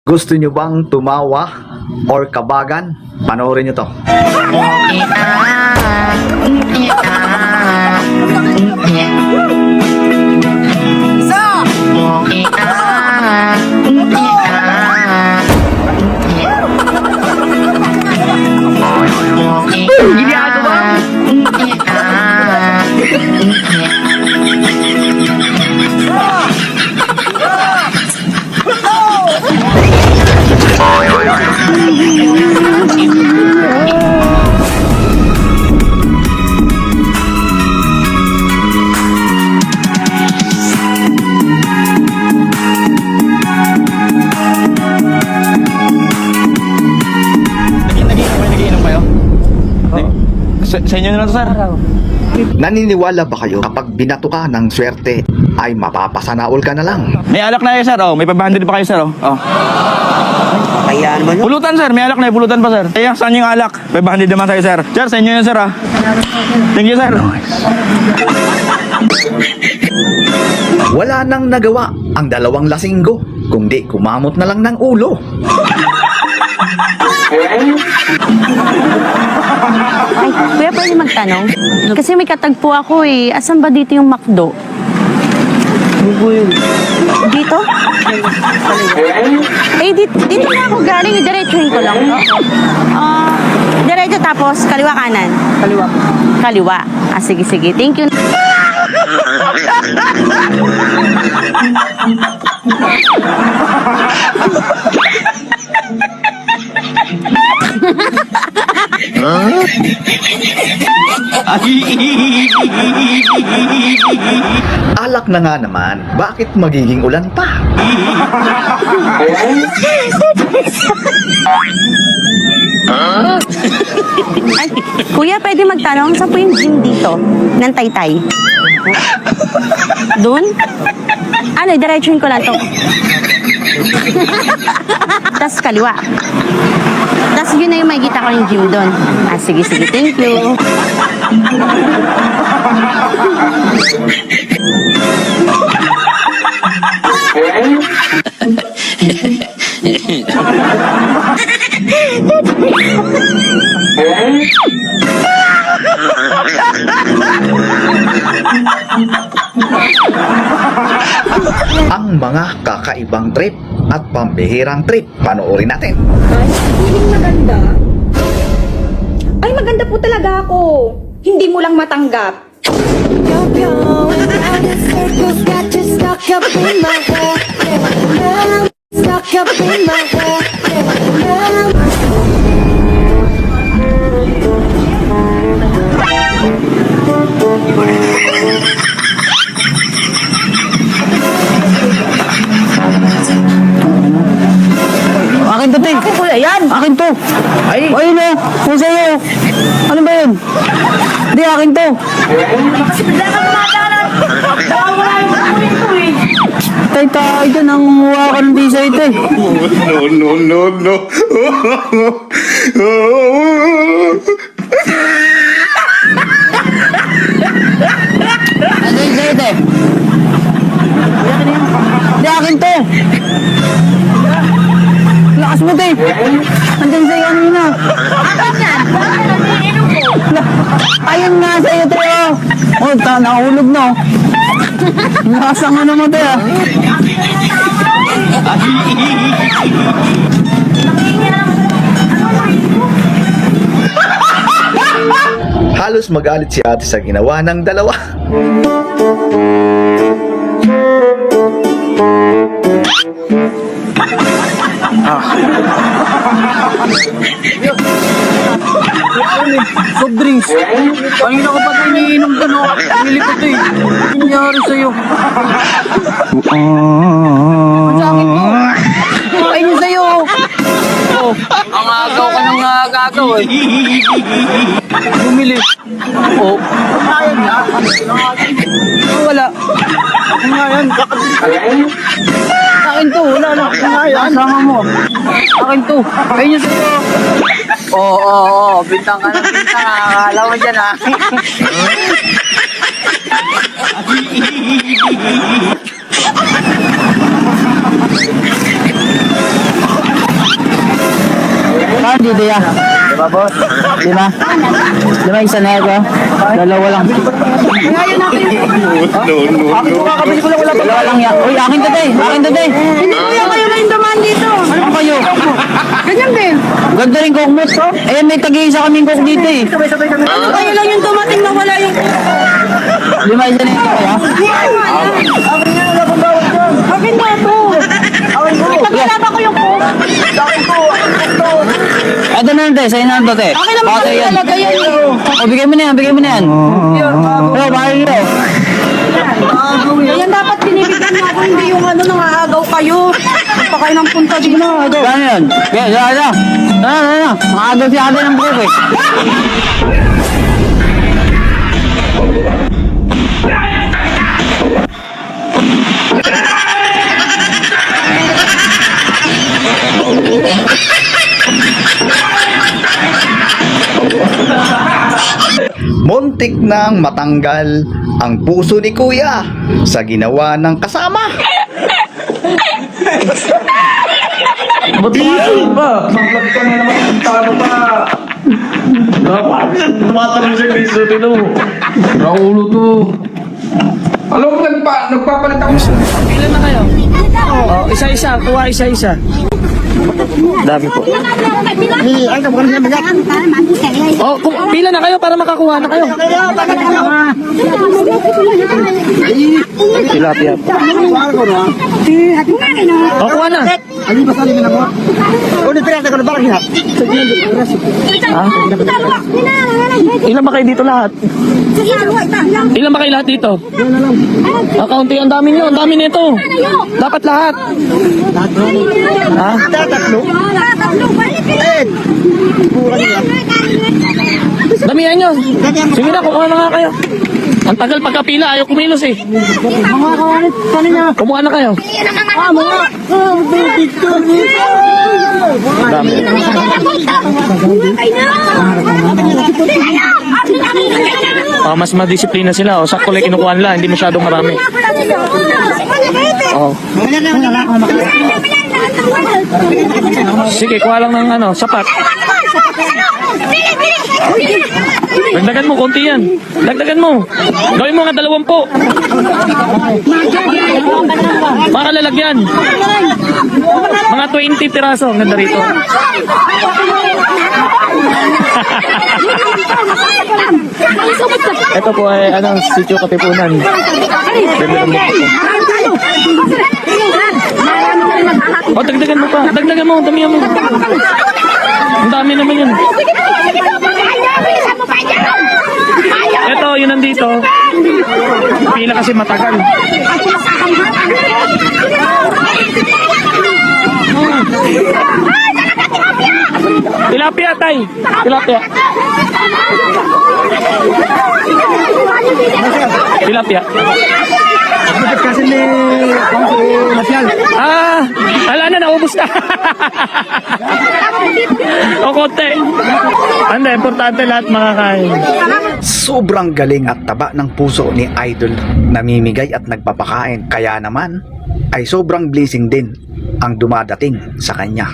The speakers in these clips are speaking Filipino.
Gusto nyo bang tumawa or kabagan? Panoorin nyo to. Ginagawa Nagiinom kayo? Sa inyo na to, sir. Naniniwala ba kayo kapag binato ka ng swerte ay mapapasanaol ka na lang? May alak na kayo, sir. Oh, may 500 pa kayo, sir. Oh. Kaya naman yun. Pulutan, sir. May alak na. Pulutan pa, sir. Kaya, saan yung alak? 500 naman tayo, sir. Sir, sa inyo yan, sir, ah. Thank you, sir. Wala nang nagawa ang dalawang lasinggo, kundi kumamot na lang ng ulo. Ay, kuya, pwede magtanong? Kasi may katagpo ako eh. Asan ba dito yung McDo? Dito? Eh, dito na ako galing. Diretsuhin ko lang. Diretso tapos, kaliwa kanan? Kaliwa. Kaliwa. Ah, sige, sige. Thank you. Alak na nga naman, bakit magiging ulan pa? Ay, kuya, pwede magtanong? Saan po yung gym dito? Ng Taytay? Doon? Ano, diretsuhin ko lang to. Tapos kaliwa. Tapos yun na yung makikita ko yung gym doon. Ah, sige, sige. Thank you. Ang mga kakaibang trip at pambihirang trip, panoorin natin. Ay, feeling maganda. Ay, maganda po talaga ako. Hindi mo lang matanggap. You're going out in circles, got you stuck up in my head. Stuck up in my head. Akin to, Ting. Akin po yan. Akin to. Ay. Ay, no. Kung sa'yo. Ano ba yun? Hindi, akin to. Tay, tayo dyan. Ang umuha ka ng bisa ito eh. No. Ano yung ito? Hindi, akin to. Lakas mo, Tay. Andyan sa'yo kanina. Akin yan. Ayun nga sa'yo, Tay. Oh, nahulog na. Lakas ang ano mo, Tay. Halos magalit si ate sa ginawa ng dalawa. Soft drinks. Kanina ko pa ito iniinom ka, no? Pili ko ito eh. Ano nangyari sa'yo? Ang sakit mo. Kain niyo sa'yo. Oh, ang agaw ka ng agagaw eh. Bumili. Oh. Kamayan nga. Oh, wala. Kamayan. Akin to. Wala na. Kamayan. Kasama mo. Akin to. Kain niyo sa'yo. Oo. Bintang ka ng bintang. Akala mo dyan ha. dito ya. Di ba, boss? Di ba? Di ba isa na ito? Dalawa lang. Dalawa lang yan. Uy, akin to, day. Akin to, day. Hindi kuya, kayo na yung dumaan dito. Ano kayo? Ganyan din. Ganda rin coke moves, oh. Eh, may tag-iisa kaming coke dito, eh. Kayo lang yung dumating na wala yung... Di ba isa na ito, kaya? Akin na ito. Ipaglalaba ko yung coke. Ito na ito, sa'yo na ito, te. Akin naman Bakit kasi yan? talaga yan. O, bigay mo na yan, bigay mo na yan. Oo, bakit yun? Yan dapat pinibigyan niyo ako, hindi yung ano, nangaagaw kayo. Pa kayo ng punta dito. Gano'n yun? Kaya, kaya. Ano. Makagaw si ate ng coke, eh. Muntik nang matanggal ang puso ni Kuya sa ginawa ng kasama. Isa-isa, kuha isa-isa. Dami po. Oh, pila na kayo para makakuha na kayo. Tilapia. Oh, kuha na. Ilan ba kayo dito lahat? Ilan ba kayo lahat dito? Kaunti, ang dami nyo, ang dami nito. Dapat lahat. Ha? Damihan nyo. Sige na, kukuha na nga kayo. Ang tagal pagkapila, ayaw kumilos eh. Kumuha na kayo. Dami. Mas madisiplina sila. O, sakto lang kinukuha nila, hindi masyadong marami. Oh. Sige, kuha lang ng ano, sapat. Dagdagan mo, konti yan. Dagdagan mo. Gawin mo nga 20. Mga lalagyan. Mga 20 piraso. Ang ganda rito. Ito po ay ano, sitio Katipunan. O, dagdagan mo pa. Dagdagan mo, damihan mo. Ang dami naman yun. Ito, yun nandito. Pila kasi matagal. Tilapia, tay. Tilapia. Tilapia. Ala na, naubos na. O, konti. Hindi, importante lahat makakain. Sobrang galing at taba ng puso ni Idol, namimigay at nagpapakain. Kaya naman ay sobrang blessing din ang dumadating sa kanya.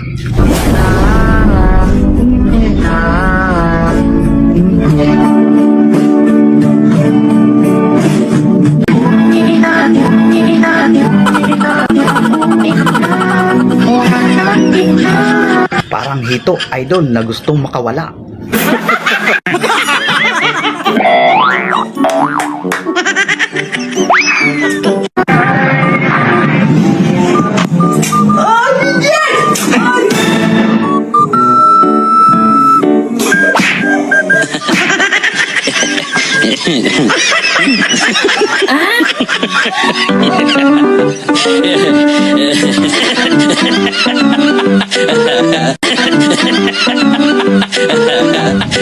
Parang hito, Idol, na gustong makawala.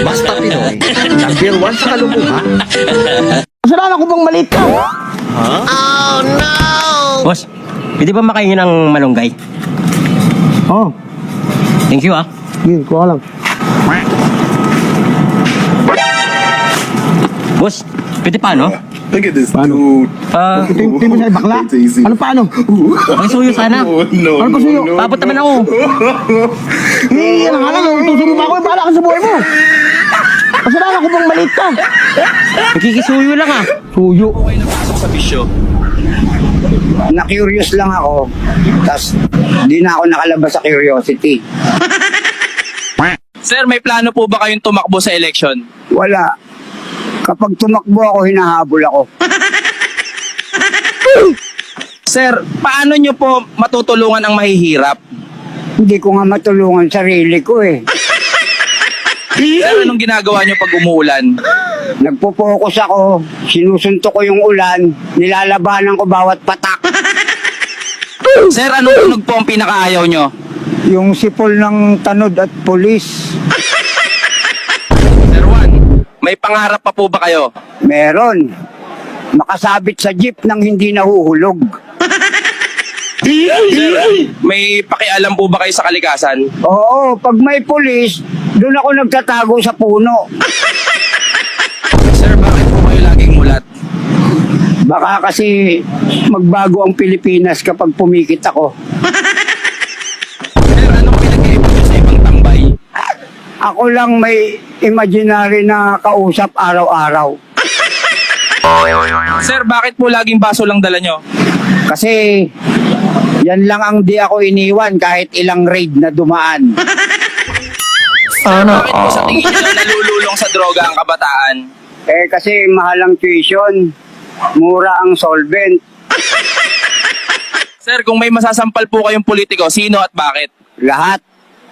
Basta Pinoy, number 1 sa kalumuha. Kasalanan ko bang maliit ka? Boss, pwede ba makaingin ng malunggay? Oo. Thank you, ah. Sige, kuha lang. Boss, pwede pa, no? Look at this dude. Tingin mo sa'yo bakla? It's easy. Ano paano? Pakisuyo sana. Oh, no, Ano no, pasuyo? no. Paabot naman ako. Yan ang alam, tutusin mo ako, bahala ka sa buhay mo. Kasalanan ko bang maliit ka? Nakikisuyo lang ah. Suyo. Sa bisyo. Na-curious lang ako. Tapos, di na ako nakalabas sa curiosity. Sir, may plano po ba kayong tumakbo sa election? Wala. Kapag tumakbo ako, hinahabol ako. Sir, paano nyo po matutulungan ang mahihirap? Hindi ko nga matulungan sarili ko eh. Sir, anong ginagawa nyo pag umuulan? Nagpo-focus ako, sinusuntok ko yung ulan, nilalabanan ko bawat patak. Sir, anong tunog po ang pinakaayaw nyo? Yung sipol ng tanod at pulis. Sir Juan, may pangarap pa po ba kayo? Meron. Makasabit sa jeep nang hindi nahuhulog. May pakialam po ba kayo sa kalikasan? Oo, pag may pulis, doon ako nagtatago sa puno. Sir, bakit po kayo laging mulat? Baka kasi magbago ang Pilipinas kapag pumikit ako. Sir, anong pinag-iiba nyo sa ibang tambay? Ako lang may imaginary na kausap araw-araw. Sir, bakit po laging baso lang dala nyo? Kasi yan lang ang di ako iniwan kahit ilang raid na dumaan. Bakit po sa tingin nyo nalululong sa droga ang kabataan? Eh kasi mahal ang tuition, mura ang solvent. Sir, kung may masasampal po kayong politiko, sino at bakit? Lahat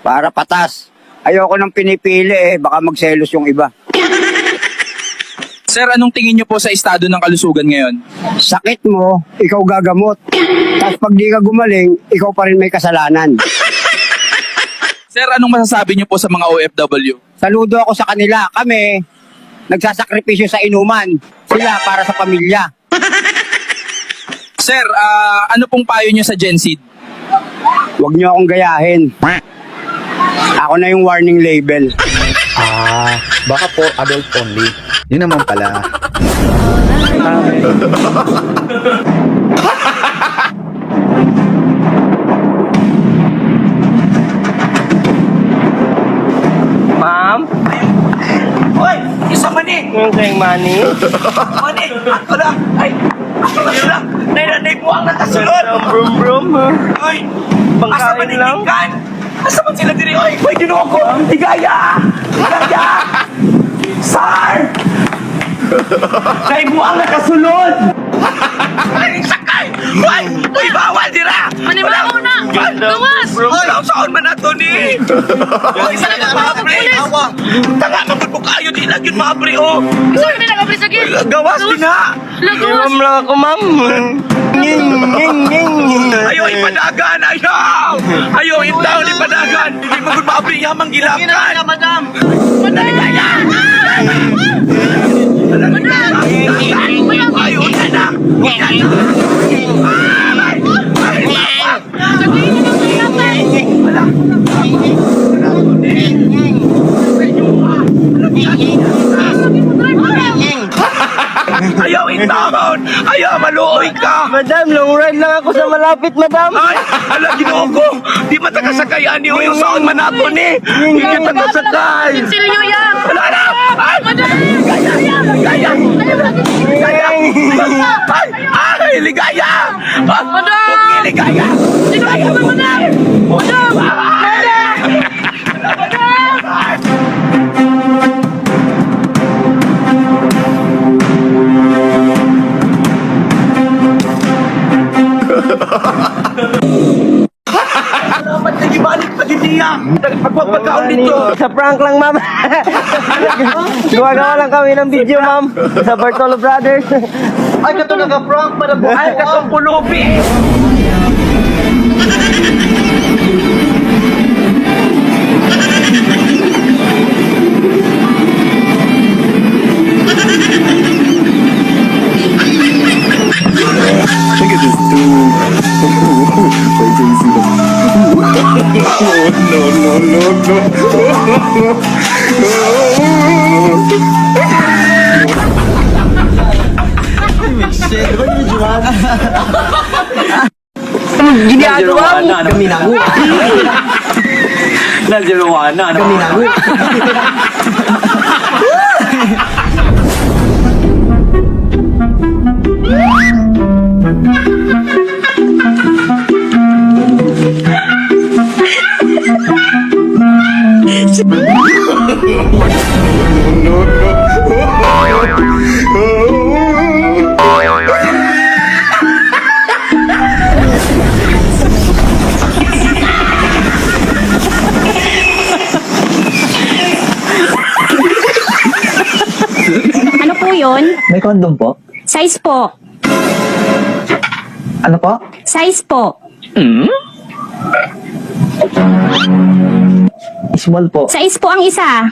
para patas. Ayoko nang pinipili eh, baka magselos yung iba. Sir, anong tingin nyo po sa estado ng kalusugan ngayon? Sakit mo, ikaw gagamot. Tapos pag di ka gumaling, ikaw pa rin may kasalanan. Sir, anong masasabi nyo po sa mga OFW? Saludo ako sa kanila. Kami, nagsasakripisyo sa inuman. Sila para sa pamilya. Sir, ano pong payo nyo sa Gen Z? Huwag niyo akong gayahin. Ako na yung warning label. Baka for adult only. Yun naman pala. Ma'am? Hoy, isa mani. Yung kayong money? Mani, ako lang. Ay, ako lang sila. Nanay mo ang nakasunod. Brum brum. Hoy, asa Pangkain man lang. ikan? Asa man sila diri? Hoy, hoy, ginoo ko. Higaya! Higaya! Sar! Nay mo ang nakasunod. Ay, sakay! Hoy, hoy, bawal dira! Manibago na! Gawas! Hoy, saan man nato ni? Hoy, sa mga pre! Tanga, mabot mo kayo, di lang yun mga pre, oh! Saan ka nila kapre sa gil? Gawas din ha! Ma'am lang ako, ma'am. Nging, nging, nging. Ayaw ipadagan! Ayaw! Ayaw itaw ipadagan! Hindi mo kung mga pre yamang gilakan! Madam! Madam! Ayaw na na! Ayaw itahon! Ayaw maluoy ka! Madam, long ride lang ako sa malapit, madam. Ay! Ala, ginoo ko! Di ba tagasakay ani o yung saan man nato ni? Hindi ka tagasakay! Silyo yan! Wala na! Ay! Ligaya! Ligaya! Ligaya! Ay! Ligaya! Madam! Ligaya! Ligaya! Madam! Madam! Dapat nagibalik pag hindi niya! Pagpagpagkaon dito! Sa prank lang, ma'am. Gawa-gawa lang kami ng video, ma'am. Sa Bartolo Brothers. Ay, kato nag-prank para buhay! Katong pulubi! Look at this dude. Wait till you see the. Oh, no, no, no, no. Ginagawa mo. Kami na ho. Naziruana. Kami na ho. Ano po yun? May condom po? Size po. Ano po? Size po. Small po. Size po ang isa.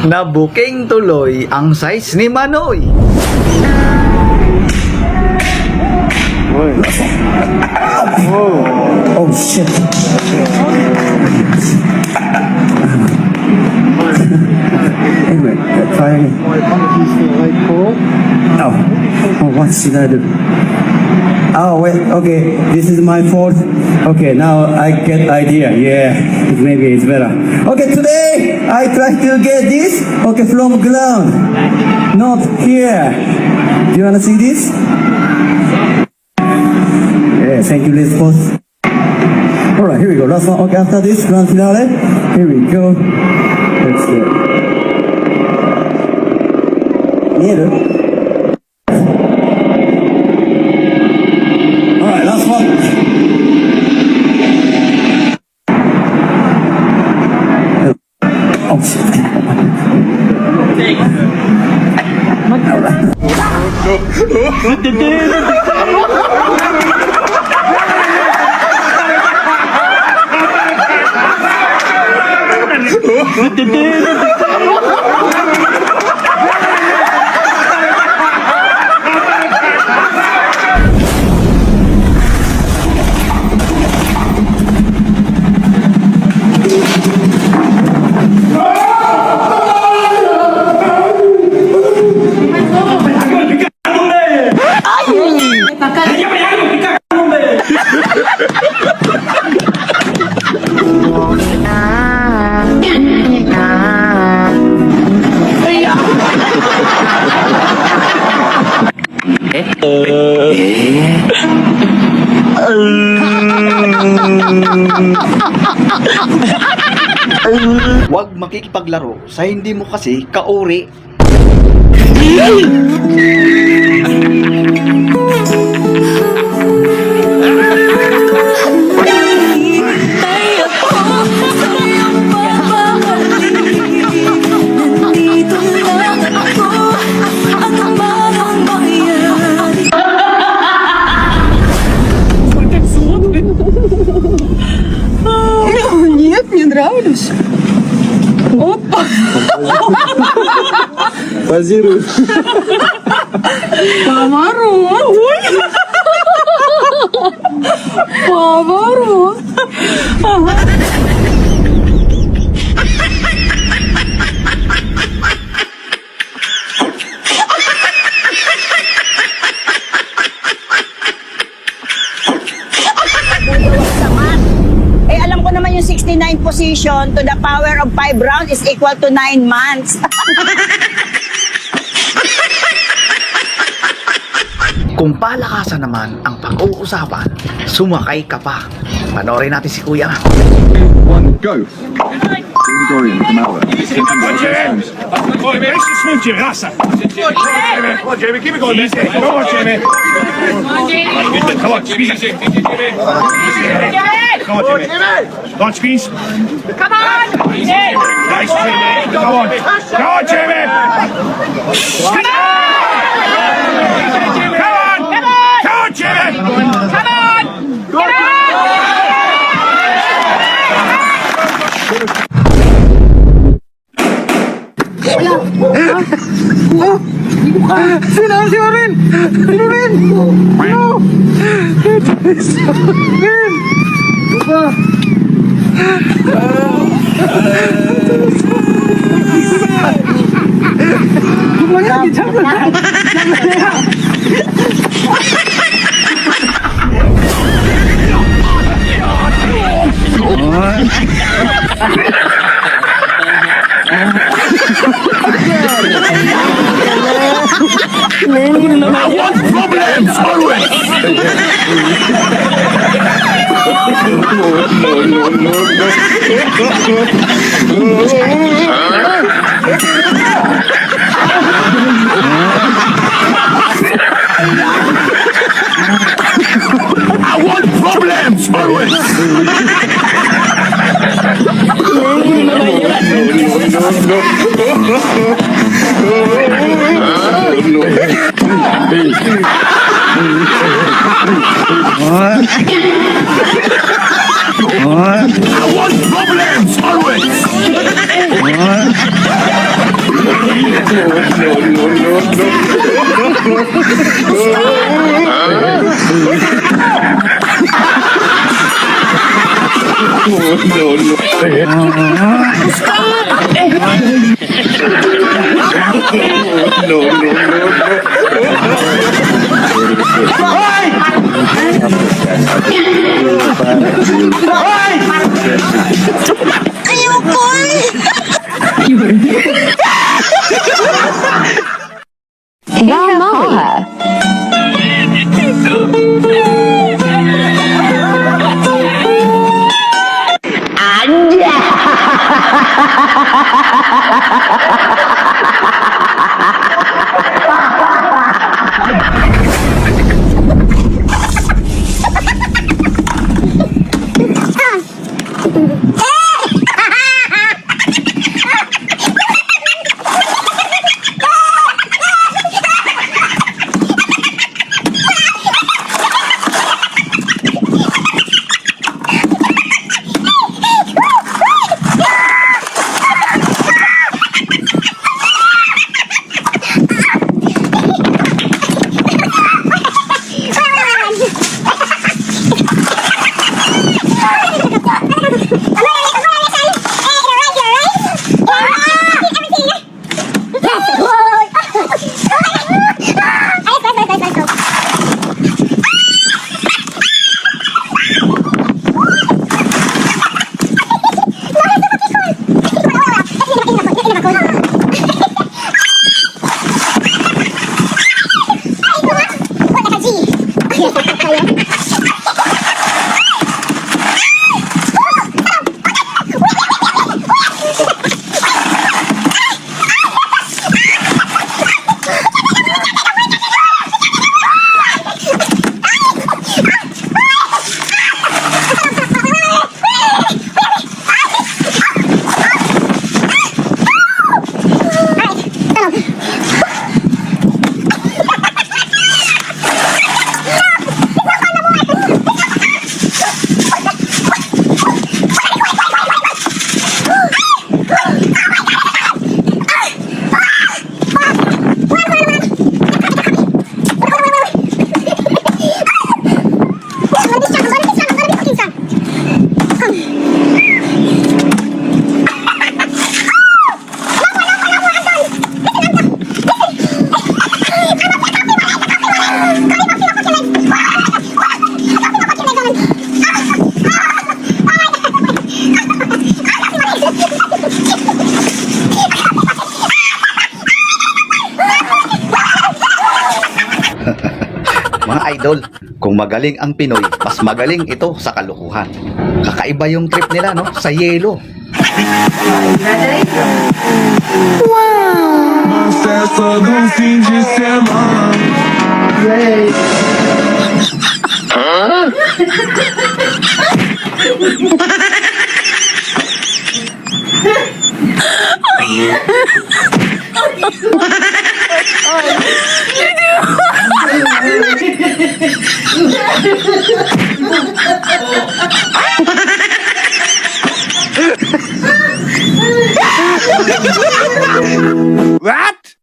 Nabuking tuloy ang size ni Manoy. Oh shit. Anyway, try again. Oh, what should I do? Oh, wait, okay, this is my fault. Okay, now I get idea. Yeah, maybe it's better. Okay, today I try to get this, okay, from ground, not here. Do you wanna see this? Yeah, thank you, let's pause. Alright, here we go. Last one. Okay, after this grand finale, here we go. Let's go. Near. Alright, last one. Oh shit. Huwag makikipaglaro sa hindi mo kasi kauri. Базируй. Eh, alam ko naman yung 69 position to the power of 5 rounds is equal to 9 months. Kung palakasan naman ang pag-uusapan, sumakay ka pa. Panoorin natin si Kuya. One, go. Dorian, come out. Come on, Jamie, keep it going, man. Come on, Jamie. Come on, squeeze. Come on, Jamie. Come on, squeeze. Come on! Nice, Jamie. Come on. Come on, Jamie. Come on! Come on, Jamie. Come on! Get out! Sino? I want problems always. I want problems always. I want problems always. Mga idol, kung magaling ang Pinoy, mas magaling ito sa kalukuhan. Kakaiba yung trip nila, no? Sa yelo. What?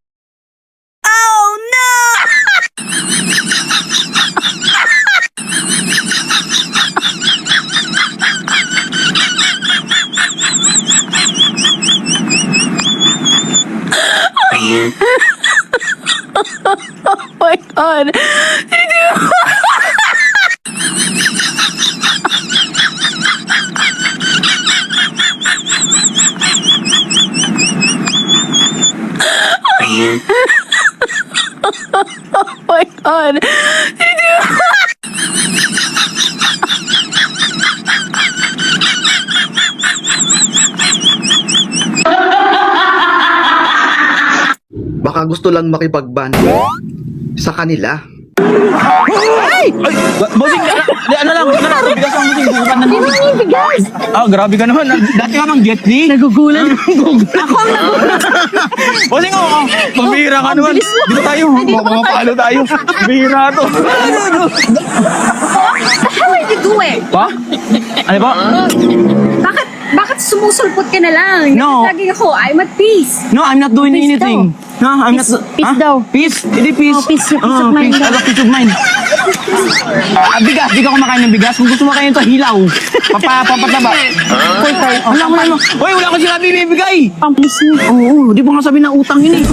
Baka gusto lang makipagban sa kanila. Ay! Bossing, ano lang, bigas lang, bossing. Bukan na bigas. Ah, grabe ka naman. Dati ka ng Jet Li. Nagugulan. Ako ang nagugulan. Bossing, pambihira ka naman. Dito tayo. Mapapalo tayo. Bihira to. How are you doing? Pa? Ano ba? Bakit sumusulpot ka na lang? No. Lagi ako, I'm at peace. No, I'm not doing Peace anything. No, I'm not. Peace daw. Peace? Hindi peace. Oh, peace of mind Peace. daw. I love peace of mind. Bigas. Di ka kumakain ng bigas. Kung gusto mo kain ito, hilaw. Papataba. Wala ko. Uy, wala ko sinabi ibibigay. Pang please mo. Oo, di pa nga sabi na utang yun eh.